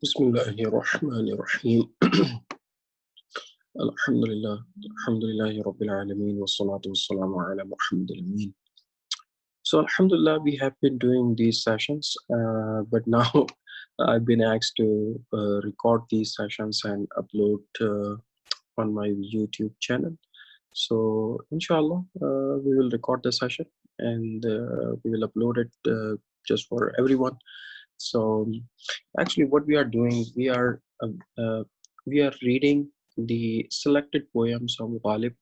Bismillahirrahmanirrahim. Alhamdulillah. Alhamdulillahi Rabbil Alameen. Wassalatu wassalamu ala Muhammadil Ameen. So, Alhamdulillah, we have been doing these sessions, but now I've been asked to record these sessions and upload on my YouTube channel. So, inshallah, we will record the session and we will upload it just for everyone. So, actually, what we are doing, uh, we are reading the selected poems of Ghalib,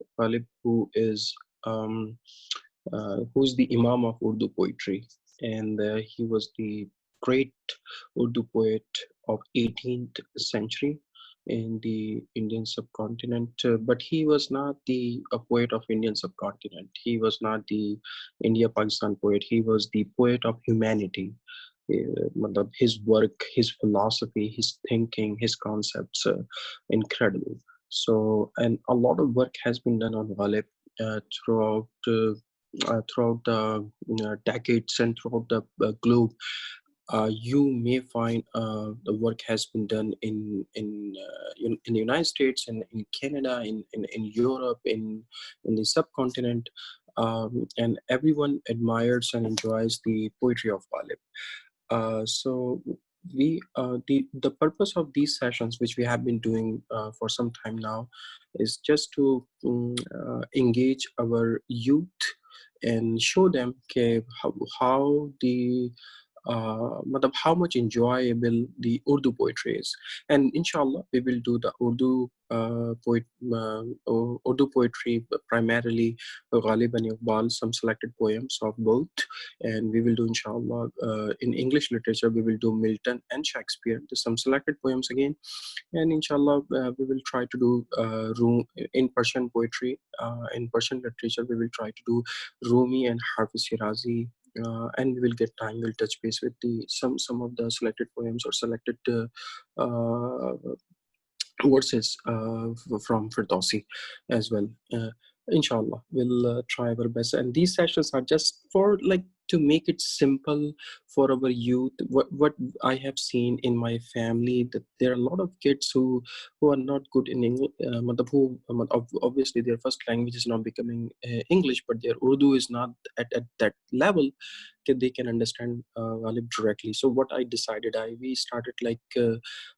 um, who's the Imam of Urdu poetry, and he was the great Urdu poet of 18th century in the Indian subcontinent. But he was not the a poet of Indian subcontinent. He was not the India-Pakistan poet. He was the poet of humanity. His work, his philosophy, his thinking, his concepts, incredible. So, and a lot of work has been done on Ghalib throughout the decades and throughout the globe. You may find the work has been done in the United States and in Canada, in Europe, in the subcontinent, and everyone admires and enjoys the poetry of Ghalib. So the purpose of these sessions, which we have been doing for some time now, is just to engage our youth and show them how the how much enjoyable the Urdu poetry is. And inshallah, we will do the Urdu poetry, primarily Ghalib and Iqbal, some selected poems of both. And we will do, inshallah, in English literature, we will do Milton and Shakespeare. There's some selected poems again. And inshallah, we will try to do in Persian poetry, in Persian literature, we will try to do Rumi and Hafiz Shirazi, and we will get time. We'll touch base with the some of the selected poems or selected uh, verses from Firdausi as well. Inshallah, we'll try our best. And these sessions are just for like to make it simple for our youth. What I have seen in my family, that there are a lot of kids who are not good in English. Obviously their first language is not becoming English, but their Urdu is not at that level that they can understand Ghalib directly. So what I decided, we started like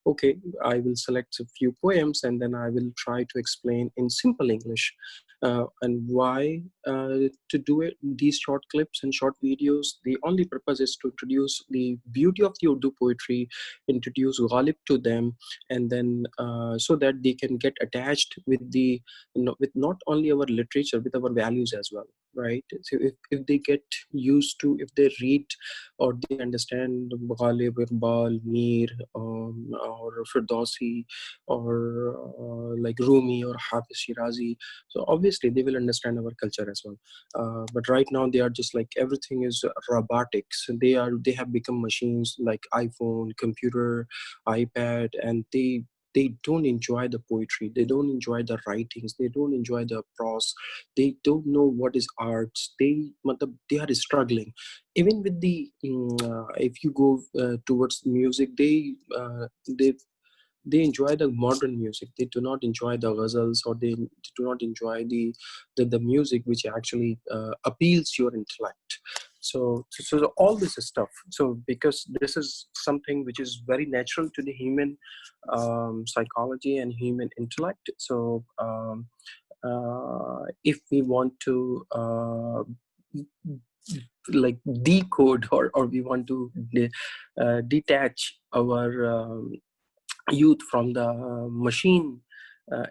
okay, I will select a few poems and then I will try to explain in simple English and why to do it. These short clips and short videos, the only purpose is to introduce the beauty of the Urdu poetry, introduce Ghalib to them, and then so that they can get attached with the with not only our literature, with our values as well, right? So if they get used to, if they read or they understand Ghalib, Iqbal, Mir, or Firdausi, or like Rumi or Hafiz Shirazi, so obviously they will understand our culture as well. But right now they are just like everything is robotics. They have become machines like iPhone, computer, iPad, and they don't enjoy the poetry, they don't enjoy the writings, they don't enjoy the prose, they don't know what is arts. They are struggling even with the if you go towards music, they enjoy the modern music. They do not enjoy the ghazals, or they do not enjoy the music which actually appeals your intellect. So all this stuff. So because this is something which is very natural to the human psychology and human intellect. So if we want to like decode, or we want to detach our youth from the machine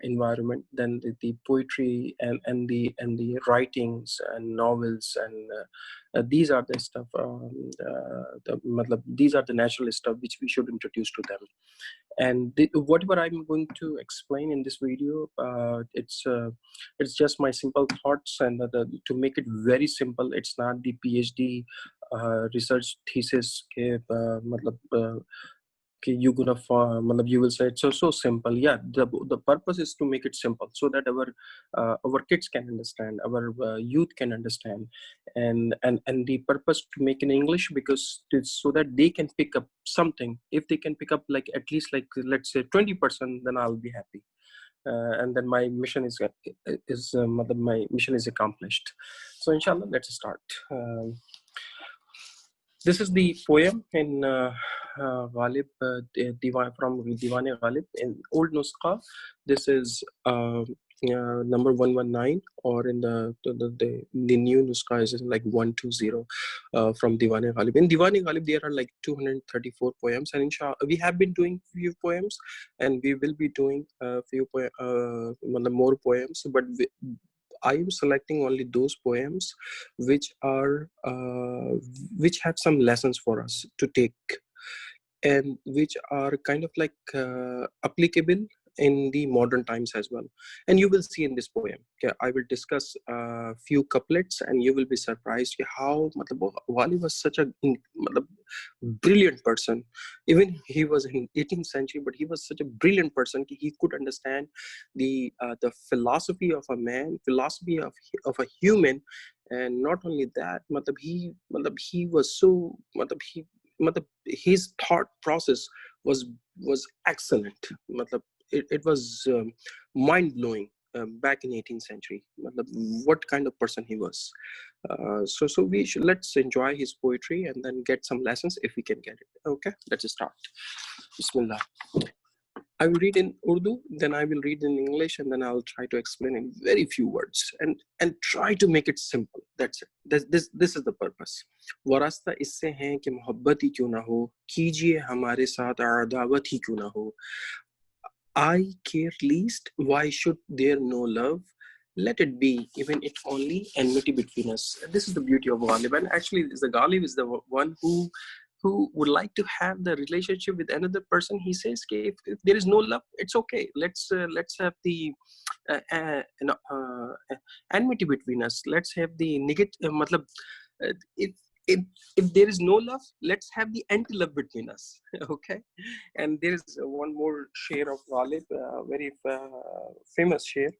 environment, then the poetry and the writings and novels and these are the stuff, these are the natural stuff which we should introduce to them. And whatever I'm going to explain in this video, it's just my simple thoughts, and to make it very simple, it's not the PhD research thesis के you gonna you will say it's so simple. Yeah, the purpose is to make it simple so that our kids can understand, our youth can understand, and the purpose to make in English because it's so that they can pick up something. If they can pick up like at least like let's say 20%, then I'll be happy. And then my mission my mission is accomplished. So inshallah, let's start. This is the poem in Ghalib, from Diwan Ghalib in Old Nuskha. This is number 119, or in the new Nuskha is like 120 from Diwan Ghalib. In Diwan Ghalib, there are like 234 poems, and inshallah, we have been doing few poems, and we will be doing more poems, but I am selecting only those poems which are which have some lessons for us to take, and which are kind of like applicable in the modern times as well. And you will see in this poem, okay, I will discuss a few couplets, and you will be surprised how Wali was such a brilliant person. Even he was in 18th century, but he was such a brilliant person. He could understand the philosophy of a man, philosophy of a human. And not only that, he was so his thought process was excellent. It was mind-blowing back in 18th century. What kind of person he was. So we should, let's enjoy his poetry and then get some lessons if we can get it. Okay, let's start. Bismillah. I will read in Urdu, then I will read in English, and then I'll try to explain in very few words and try to make it simple. That's it. This is the purpose. वारास्ता इससे है कि मोहब्बत ही क्यों ना हो, कीजिए हमारे साथ अदावत ही क्यों ना हो. I care least, why should there no love? Let it be, even if only enmity between us. This is the beauty of Ghalib. And actually, the Ghalib is the one who would like to have the relationship with another person. He says, okay, if there is no love, it's okay. Let's have the enmity between us. Let's have the negative. If if if there is no love, let's have the anti-love between us. Okay. And there is one more share of Ghalib, very famous share.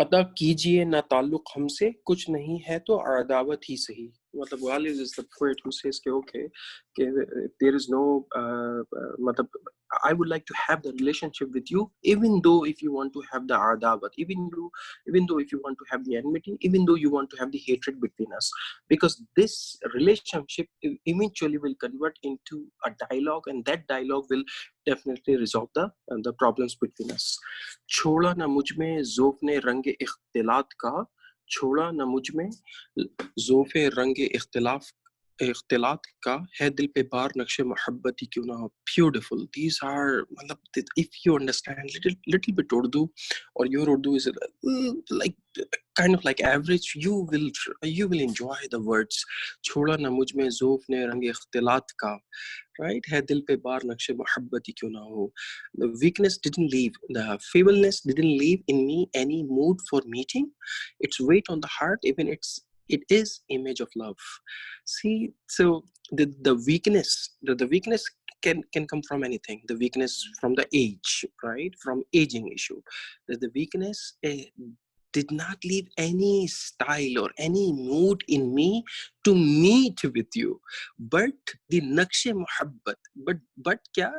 अदा कीजिए ना ताल्लुक हमसे, कुछ नहीं है तो अदावत ही सही. Ghalib is the poet who says okay, if there is no I would like to have the relationship with you, even though if you want to have the adabat, even though if you want to have the enmity, even though you want to have the hatred between us, because this relationship eventually will convert into a dialogue, and that dialogue will definitely resolve the problems between us. छोड़ा ना मुझ में ज़ौफ़ ने रंगे इख्तिलात का, छोड़ा न मुझ में ज़ौफ़े रंगे इख्तिलात का, है दिल पे बार नक्शे मोहब्बत ही क्यों ना हो. Beautiful. These are, if you understand little bit Urdu, or your Urdu is like kind of like average, you will enjoy the words. छोड़ा न मुझ में ज़ौफ़ ने रंगे इख्तिलात का, right? है दिल पे बार नक्शे मोहब्बत ही क्यों ना हो. The weakness didn't leave, the feebleness didn't leave in me any mood for meeting. Its weight on the heart, even it is image of love. See, so the weakness, the weakness can come from anything. The weakness from the age, right? From aging issue. The weakness did not leave any style or any mood in me to meet with you. But the naqsh muhabbat, but kya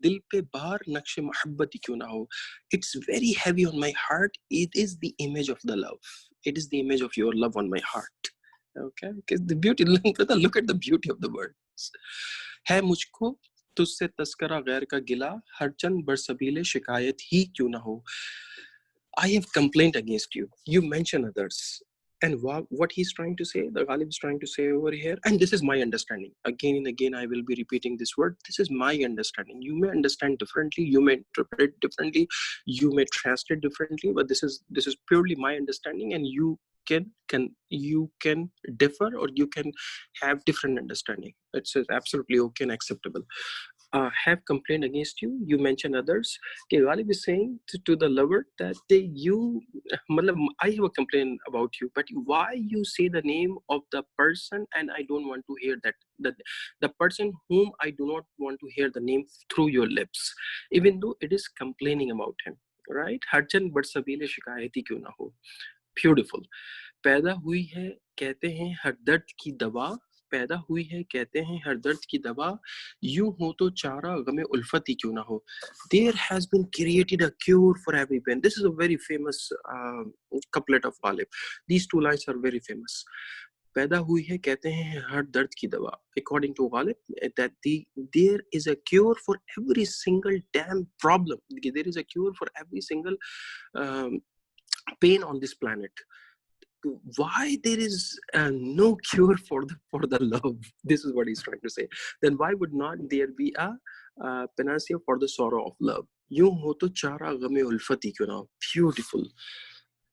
dil pe baar naqsh muhabbat hi kyun na ho. It's very heavy on my heart. It is the image of the love. It is the image of your love on my heart. Okay, because the beauty, look at the beauty of the words. है मुझको तुझसे तस्करा गैर का गिला, हर चंद बरसबीले शिकायत ही क्यों ना हो. I have complained against you. You mention others. And what he's trying to say, the Ghalib is trying to say over here, and this is my understanding. Again and again, I will be repeating this word. This is my understanding. You may understand differently. You may interpret differently. You may translate differently. But this is purely my understanding, and you can differ, or you can have different understanding. It's absolutely okay and acceptable. have complained against you. You mention others. Okay, Ghalib is saying to the lover that I have a complaint about you, but why you say the name of the person and I don't want to hear that the person whom I do not want to hear the name through your lips, even though it is complaining about him, right? हरचन बड़ सबीले शिकायती क्यों ना हो. Beautiful. पैदा हुई है कहते हैं हर दर्द की दवा, पैदा हुई है कहते हैं हर दर्द की दवा, यूं हो तो चारा गमे उल्फत ही क्यों ना हो. There has been created a cure for every pain. This is a very famous couplet of Ghalib. These two lines are very famous. पैदा हुई है कहते हैं हर दर्द की दवा. According to Ghalib, that there is a cure for every single damn problem. There is a cure for every single pain on this planet. Why there is no cure for the love? This is what he's trying to say. Then why would not there be a panacea for the sorrow of love? यूं हो तो चारा गमे उल्फती क्यों ना हो. Beautiful.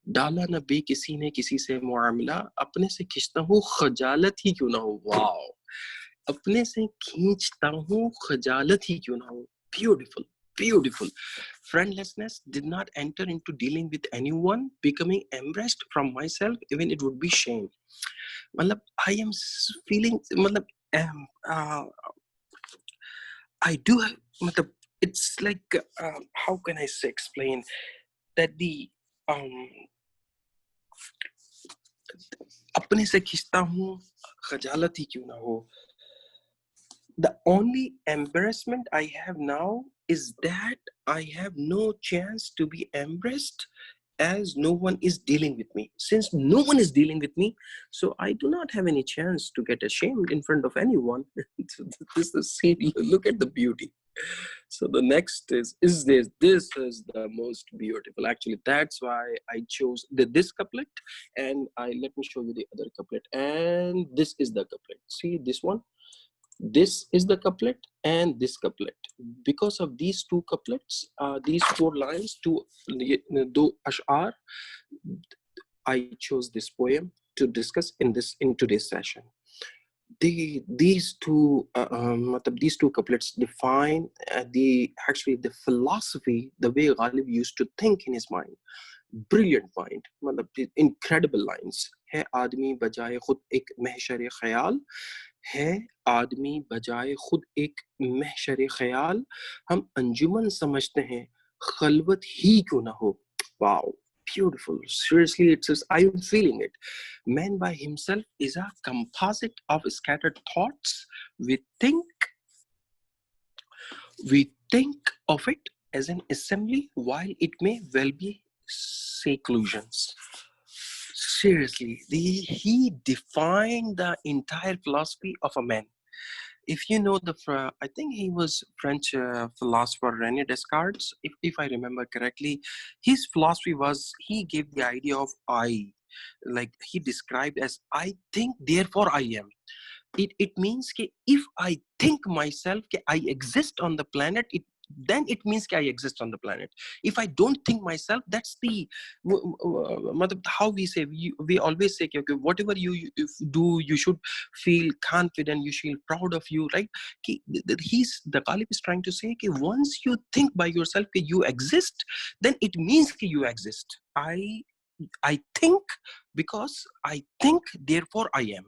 डाला न बे किसी ने किसी से मुआमला, अपने से खींचता हूँ खजालत ही क्यों ना हो. वाओ. अपने से खींचता हूँ खजालत ही क्यों ना हो. Beautiful. Beautiful. Friendlessness did not enter into dealing with anyone. Becoming embarrassed from myself, even it would be shame. Matlab, I am feeling, matlab, I do have, matlab, it's like, how can I say, explain that the, अपने से खींचता हूँ खजालत ही क्यों ना हो. The only embarrassment I have now is that I have no chance to be embarrassed as no one is dealing with me. Since no one is dealing with me, so I do not have any chance to get ashamed in front of anyone. This is, see, look at the beauty. So the next is this. This is the most beautiful. Actually, that's why I chose this couplet. And let me show you the other couplet. And this is the couplet. See this one? This is the couplet and this couplet. Because of these two couplets, these four lines, do ash'ar, I chose this poem to discuss in today's session. These two couplets define the philosophy, the way Ghalib used to think in his mind. Brilliant mind, incredible lines. है आदमी बजाए खुद एक महशर ख्याल, है आदमी बजाए खुद एक महशर ख्याल, हम अंजुमन समझते हैं खलवत ही क्यों ना हो. Wow. Beautiful. Seriously, it's just, I am feeling it. Man by himself is a composite of scattered thoughts. We think of it as an assembly, while it may well be seclusions. Seriously, he defined the entire philosophy of a man. If you know I think he was French philosopher René Descartes, if I remember correctly. His philosophy was, he gave the idea of I, like he described as I think, therefore I am. It means that if I think myself that I exist on the planet, then it means that I exist on the planet. If I don't think myself, that's the how we say, we always say, okay, whatever you do, you should feel confident, you should feel proud of you, right? The Ghalib is trying to say that once you think by yourself that you exist, then it means that you exist. I think because I think, therefore I am.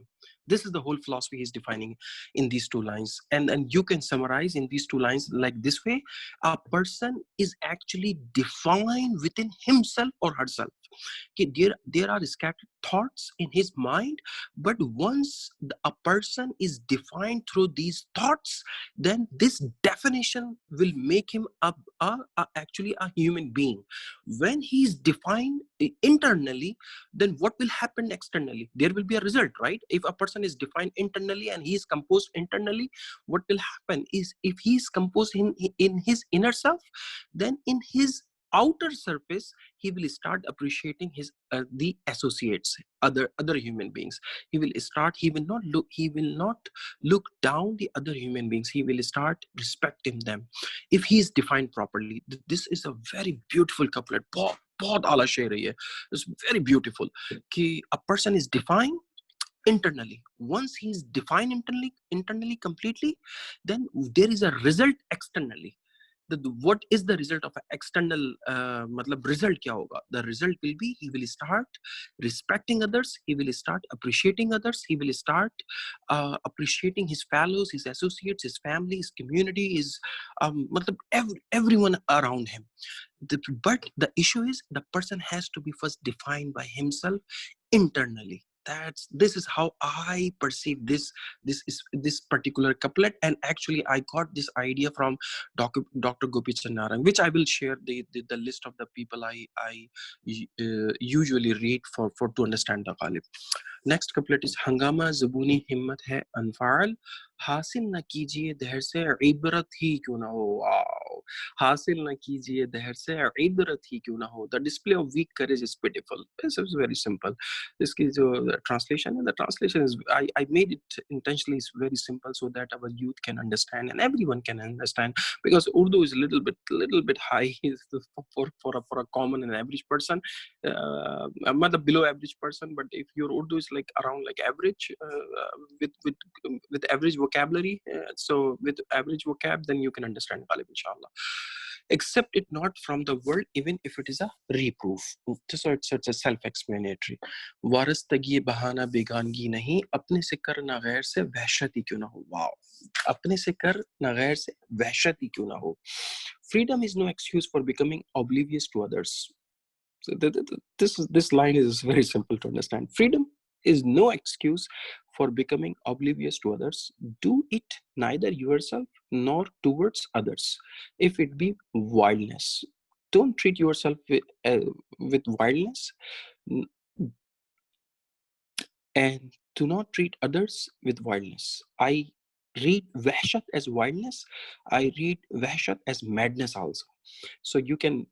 This is the whole philosophy he's defining in these two lines. And you can summarize in these two lines like this way: a person is actually defined within himself or herself. Okay, there are scattered thoughts in his mind, but once a person is defined through these thoughts, then this definition will make him actually a human being. When he's defined internally, then what will happen externally? There will be a result, right? If a person is defined internally and he is composed internally, what will happen is, if he is composed in his inner self, then in his outer surface he will start appreciating his the associates, other human beings. He will not look down the other human beings. He will start respecting them if he is defined properly. This is a very beautiful couplet. बहुत आला शेर है ये. It's very beautiful कि a person is defined internally. Once he's defined internally completely, then there is a result externally. What is the result of an external matlab result kya hoga? The result will be he will start respecting others, he will start appreciating others, he will start appreciating his fellows, his associates, his family, his community, his matlab everyone around him. But the issue is the person has to be first defined by himself internally. This is how I perceive this particular couplet. And actually I got this idea from Dr. Gopi Channaran, which I will share the list of the people I usually read for to understand the Ghalib. Next couplet इस हंगामा ज़ुबूनी हिम्मत है अनफाल हासिल न कीजिए दहर से इबरत ही क्यों ना हो. वाओ, हासिल न कीजिए दहर से इबरत ही क्यों ना हो. The display of weak courage is pitiful. This is very simple. इसकी जो ट्रांसलेशन है, the translation is I made it intentionally is very simple so that our youth can understand and everyone can understand, because Urdu is a little bit high for a common and average person, I'm not the below average person, but if your Urdu is like around like average, with average vocabulary, so with average vocab, then you can understand Ghalib, inshallah. Accept it not from the world, even if it is a reproof. So it's a self-explanatory. वारस्तगी बहाना बेगानगी नहीं, अपने से कर ना गैर से वहशत ही क्यों ना हो. Wow. अपने से कर ना गैर से वहशत ही क्यों ना हो. Freedom is no excuse for becoming oblivious to others. So this line is very simple to understand. Freedom is no excuse for becoming oblivious to others. Do it neither yourself nor towards others, if it be wildness. Don't treat yourself with wildness, and do not treat others with wildness. I read wahshat as wildness. I read wahshat as madness also. So you can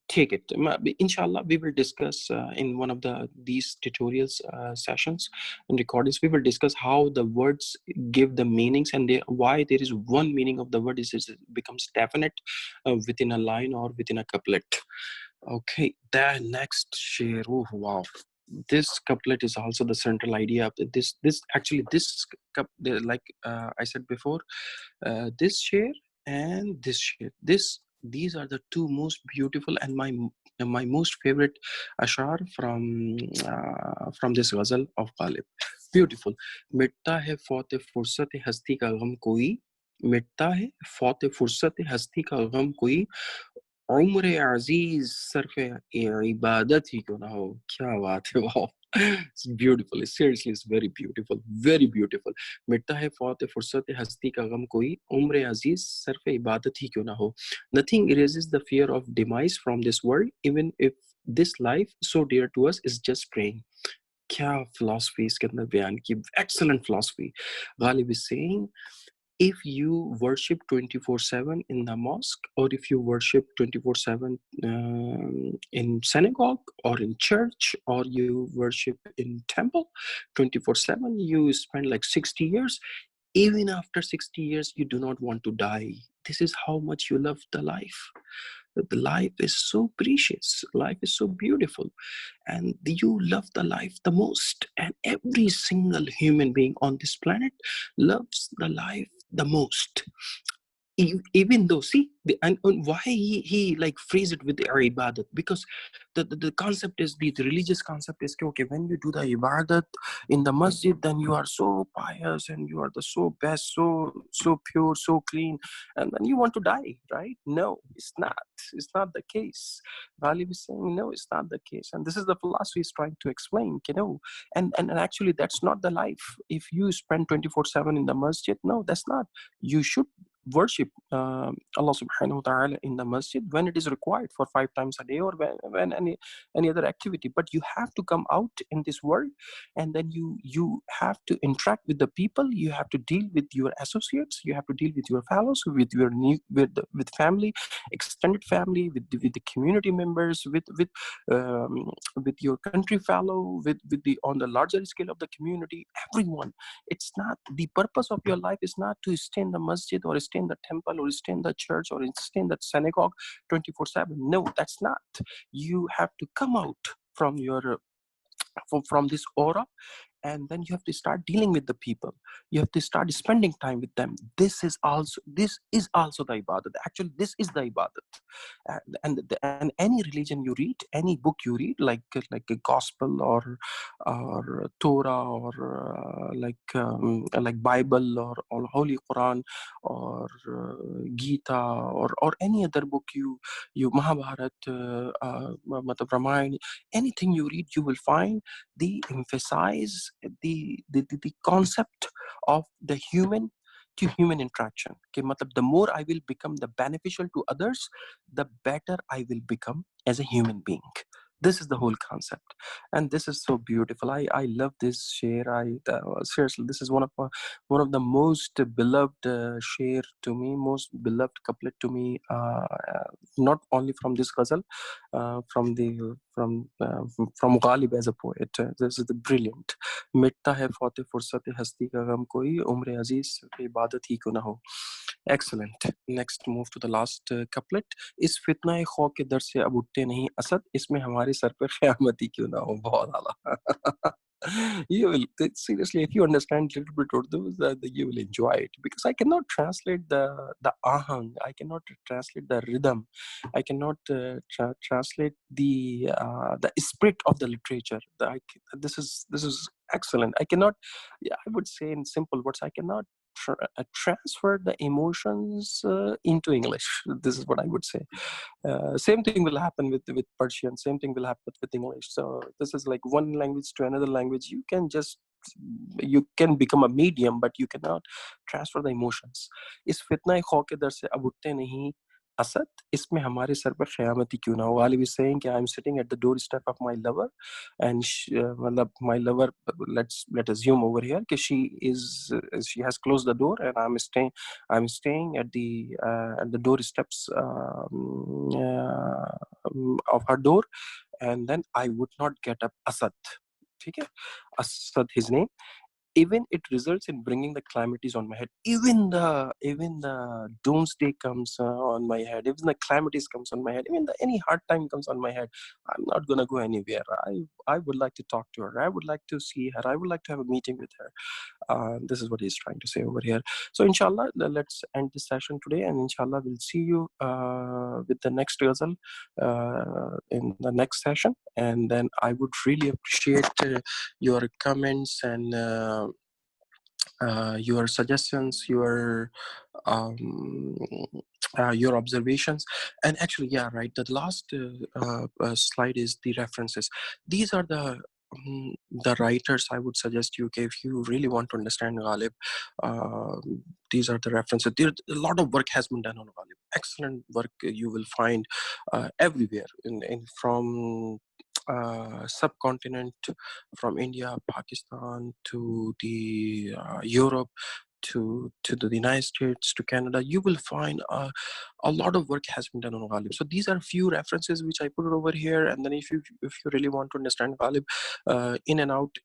take it, inshallah. We will discuss in one of these tutorials sessions and recordings. We will discuss how the words give the meanings, and why there is one meaning of the word is it becomes definite within a line or within a couplet. Okay, the next share. Oh wow, this couplet is also the central idea of this actually this like I said before, this share and this share, these are the two most beautiful and my most favorite ashar from this ghazal of Ghalib. Beautiful. मिटता है फौत फुर्सत हस्ती का गम कोई, मिटता है फौत फुर्सत हस्ती का गम कोई, उम्र अजीज सरफ इबादत ही क्यों ना हो. क्या बात है. वाह, it's beautiful. Seriously, it's very beautiful, very beautiful. मिटता है फौत फुर्सत हस्ती का गम कोई, उम्र अजीज सरफ इबादत ही क्यों ना हो. Nothing erases the fear of demise from this world, even if this life so dear to us is just praying. क्या philosophy इसके अंदर बयान की. Excellent philosophy. Ghalib is saying, if you worship 24/7 in the mosque, or if you worship 24/7 in synagogue or in church, or you worship in temple 24/7, you spend like 60 years. Even after 60 years, you do not want to die. This is how much you love the life. The life is so precious, life is so beautiful, and you love the life the most. And every single human being on this planet loves the life the most. Even though, see, and why he like phrase it with the ibadat, because the concept is, the religious concept is, okay, when you do the ibadat in the masjid, then you are so pious and you are the so best, so pure, so clean, and then you want to die, right? No, it's not the case. Ghalib is saying, no, it's not the case, and this is the philosophy is trying to explain, and actually that's not the life. If you spend 24/7 in the masjid, no, that's not. You should worship Allah subhanahu wa ta'ala in the masjid when it is required for 5 times a day, or when any other activity. But you have to come out in this world, and then you have to interact with the people, you have to deal with your associates, you have to deal with your fellows, with family, extended family, with the community members, with your country fellow, with the on the larger scale of the community, everyone. It's not, the purpose of your life is not to stay in the masjid, or stay in the temple, or stay in the church, or stay in the synagogue 24/7. No, that's not. You have to come out from your from this aura, and then you have to start dealing with the people. You have to start spending time with them. This is also the ibadat. Actually, this is the ibadat. And any religion you read, any book you read, like a gospel or Torah, or like Bible, or Holy Quran, or Gita, or any other book, you Mahabharat, matlab Ramayana, anything you read, you will find the emphasize the concept of the human to human interaction. Okay, matlab, the more I will become the beneficial to others, the better I will become as a human being. This is the whole concept, and this is so beautiful. I love this share. Seriously, this is one of the most beloved share to me, most beloved couplet to me. Not only from this ghazal, from Ghalib as a poet. This is the brilliant. मिटता है फौते फुर्सत हस्ती का गम कोई उम्र अजीज पे इबादत ही क्यों ना हो. Excellent. Next, move to the last couplet. इस फितना खौ के दर से अब उठते नहीं असद, इसमें हमारे सर पर क़यामत ही क्यों ना हो. बहुत आला. You will seriously, if you understand a little bit Urdu, you will enjoy it, because I cannot translate the ahang. I cannot translate the rhythm. I cannot translate the spirit of the literature. This is excellent. I cannot. Yeah, I would say in simple words, I cannot transfer the emotions into English. This is what I would say. Same thing will happen with Persian. Same thing will happen with English. So this is like one language to another language. You can become a medium, but you cannot transfer the emotions. इस फितना खौ के दर से अब उठते नहीं असद, इसमें हमारे सर पर क़यामत ही क्यों ना हो. Ghalib is saying I'm sitting at the doorstep of my lover, and my lover, let assume over here that she has closed the door, and I'm staying at the doorsteps of her door, and then I would not get up. Asad, okay? Asad, his name. Even it results in bringing the calamities on my head. Even the doomsday comes on my head. Even the calamities comes on my head. Even any hard time comes on my head. I'm not gonna go anywhere. I would like to talk to her. I would like to see her. I would like to have a meeting with her. This is what he's trying to say over here. So inshallah, let's end this session today, and inshallah we'll see you with the next ghazal in the next session. And then I would really appreciate your comments and your suggestions, um, your observations. And actually, yeah, right, the last slide is the references. These are the writers I would suggest you, okay, if you really want to understand Ghalib. These are the references. There, a lot of work has been done on Ghalib. Excellent work you will find everywhere from subcontinent, from India, Pakistan, to the Europe, to the United States, to Canada. You will find a lot of work has been done on Ghalib. So these are few references which I put it over here. And then if you really want to understand Ghalib in and out,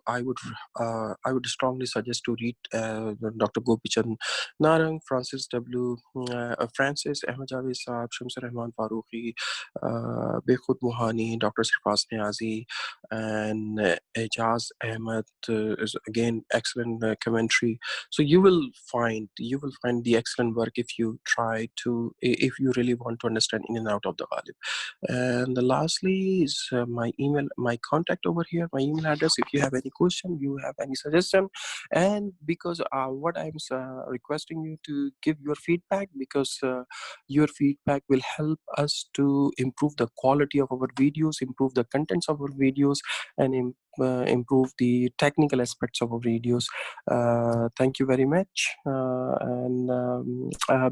I would strongly suggest to read Dr. Gopichand Narang, Francis Ahmed Javed Saab, Shamsur Rahman Farooqi, Bekhud Muhani, Dr. Sirfaz Niazi, and Ejaz Ahmed is again excellent commentary. So you will find the excellent work if you really want to understand in and out of the Ghalib. And lastly is my contact over here, my email address. If you have any question, you have any suggestion, and because what I'm requesting you to give your feedback, because your feedback will help us to improve the quality of our videos, improve the contents of our videos, and improve the technical aspects of our videos. Thank you very much, and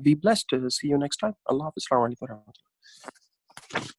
be blessed. See you next time. Allah Hafiz. Assalamu alaikum.